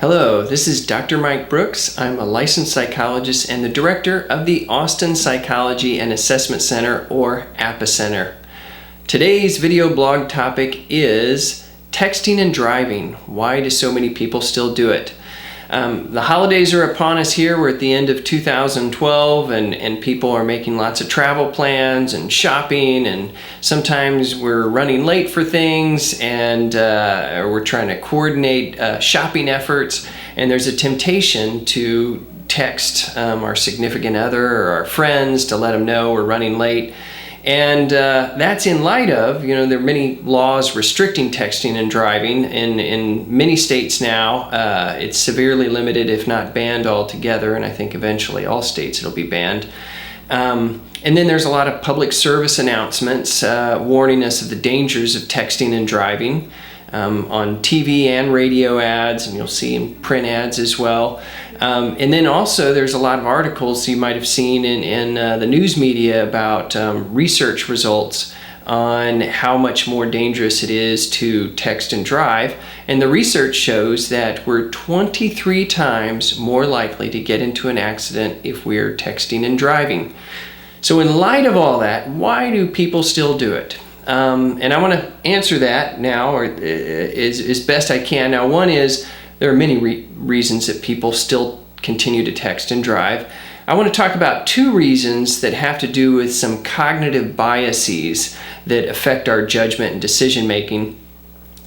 Hello, this is Dr. Mike Brooks. I'm a licensed psychologist and the director of the Austin Psychology and Assessment Center, or ApaCenter. Today's video blog topic is texting and driving. Why do so many people still do it? The holidays are upon us here. We're at the end of 2012 and people are making lots of travel plans and shopping, and sometimes we're running late for things and we're trying to coordinate shopping efforts, and there's a temptation to text our significant other or our friends to let them know we're running late. And that's in light of, there are many laws restricting texting and driving in many states now. It's severely limited, if not banned altogether, and I think eventually all states it'll be banned. And then there's a lot of public service announcements warning us of the dangers of texting and driving on TV and radio ads, and you'll see in print ads as well. And then also there's a lot of articles you might have seen in the news media about research results on how much more dangerous it is to text and drive. And the research shows that we're 23 times more likely to get into an accident if we're texting and driving. So in light of all that, why do people still do it? And I want to answer that now, or as best I can. Now, one is, there are many reasons that people still continue to text and drive. I want to talk about two reasons that have to do with some cognitive biases that affect our judgment and decision making.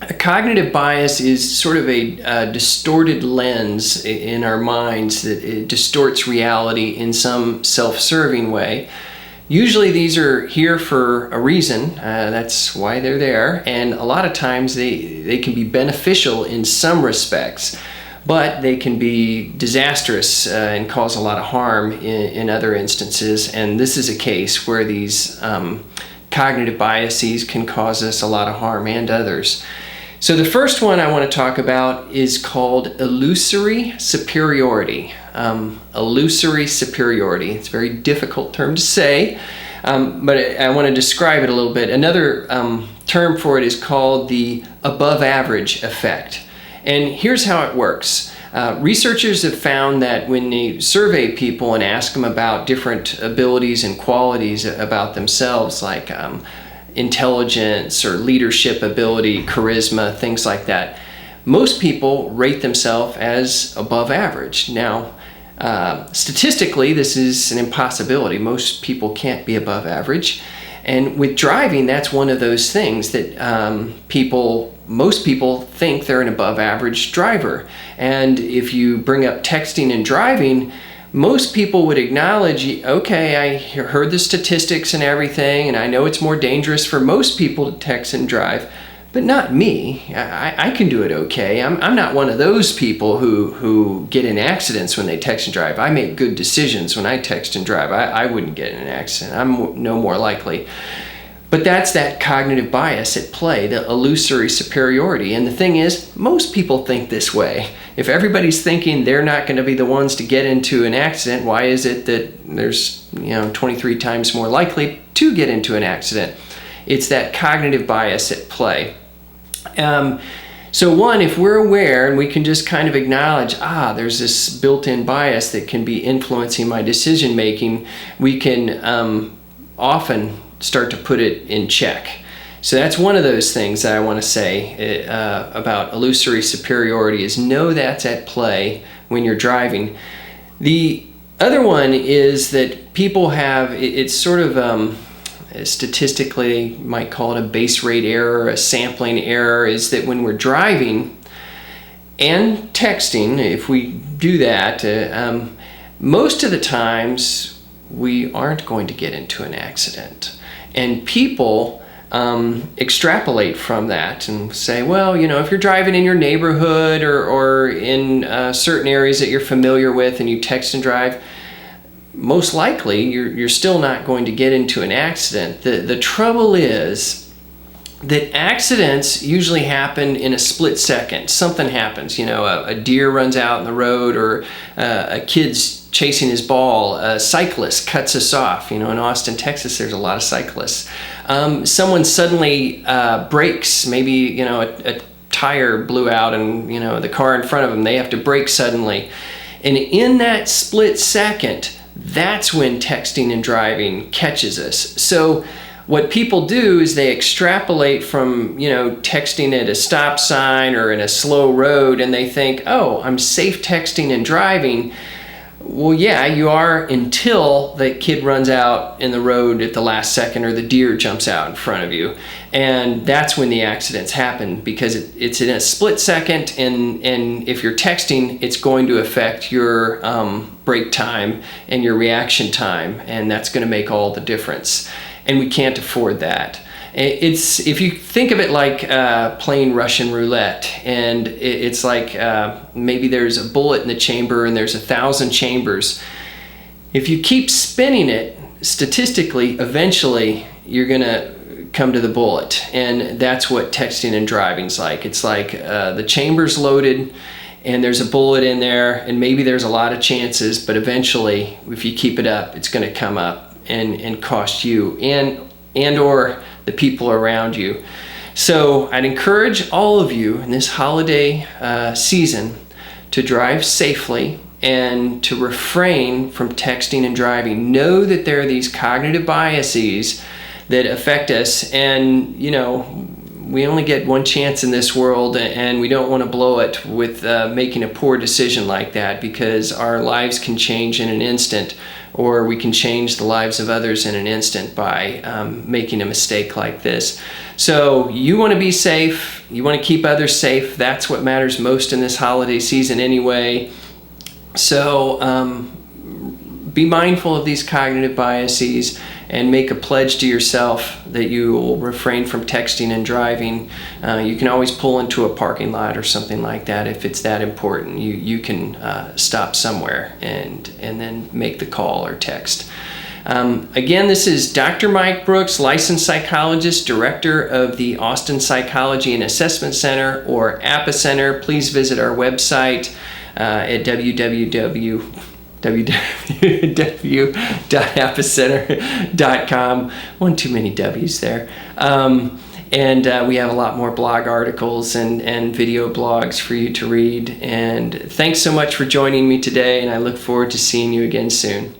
A cognitive bias is sort of a distorted lens in our minds that it distorts reality in some self-serving way. Usually these are here for a reason, that's why they're there, and a lot of times they can be beneficial in some respects, but they can be disastrous and cause a lot of harm in other instances, and this is a case where these cognitive biases can cause us a lot of harm and others. So the first one I want to talk about is called illusory superiority. Illusory superiority. It's a very difficult term to say, but I want to describe it a little bit. Another term for it is called the above average effect. And here's how it works. Researchers have found that when they survey people and ask them about different abilities and qualities about themselves, like intelligence or leadership ability, charisma, things like that, most people rate themselves as above average. Now, statistically, this is an impossibility. Most people can't be above average. And with driving, that's one of those things that most people think they're an above average driver. And if you bring up texting and driving, most people would acknowledge, okay, I heard the statistics and everything, and I know it's more dangerous for most people to text and drive, but not me. I can do it okay. I'm not one of those people who get in accidents when they text and drive. I make good decisions when I text and drive. I wouldn't get in an accident. I'm no more likely. But that's that cognitive bias at play, the illusory superiority. And the thing is, most people think this way. If everybody's thinking they're not going to be the ones to get into an accident, why is it that there's 23 times more likely to get into an accident? It's that cognitive bias at play. So one, if we're aware and we can just kind of acknowledge, there's this built-in bias that can be influencing my decision making, we can often start to put it in check. So that's one of those things that I want to say about illusory superiority, is know that's at play when you're driving. The other one is that people have, it's sort of statistically, you might call it a base rate error, a sampling error, is that when we're driving and texting, if we do that, most of the times we aren't going to get into an accident. And people extrapolate from that and say, well, if you're driving in your neighborhood or in certain areas that you're familiar with and you text and drive, most likely you're still not going to get into an accident. The trouble is that accidents usually happen in a split second. Something happens, a deer runs out in the road, or a kid's chasing his ball, a cyclist cuts us off. In Austin, Texas, there's a lot of cyclists. Someone suddenly brakes, maybe a tire blew out and the car in front of them, they have to brake suddenly. And in that split second, that's when texting and driving catches us. So what people do is they extrapolate from, texting at a stop sign or in a slow road, and they think, oh, I'm safe texting and driving. Well, yeah, you are, until the kid runs out in the road at the last second or the deer jumps out in front of you. And that's when the accidents happen, because it's in a split second, and if you're texting, it's going to affect your brake time and your reaction time, and that's going to make all the difference. And we can't afford that. If you think of it like playing Russian roulette, and it's like maybe there's a bullet in the chamber and there's 1,000 chambers. If you keep spinning it, statistically, eventually you're gonna come to the bullet. And that's what texting and driving's like. It's like the chamber's loaded and there's a bullet in there, and maybe there's a lot of chances, but eventually, if you keep it up, it's gonna come up and cost you and or the people around you. So I'd encourage all of you in this holiday season to drive safely and to refrain from texting and driving. Know that there are these cognitive biases that affect us, and we only get one chance in this world, and we don't want to blow it with making a poor decision like that, because our lives can change in an instant, or we can change the lives of others in an instant by making a mistake like this. So you want to be safe, you want to keep others safe. That's what matters most in this holiday season anyway. So be mindful of these cognitive biases and make a pledge to yourself that you will refrain from texting and driving. You can always pull into a parking lot or something like that if it's that important. You can stop somewhere and then make the call or text. Again, this is Dr. Mike Brooks, licensed psychologist, director of the Austin Psychology and Assessment Center, or ApaCenter. Please visit our website at www.apacenter.com. One too many W's there. And we have a lot more blog articles and video blogs for you to read. And thanks so much for joining me today, and I look forward to seeing you again soon.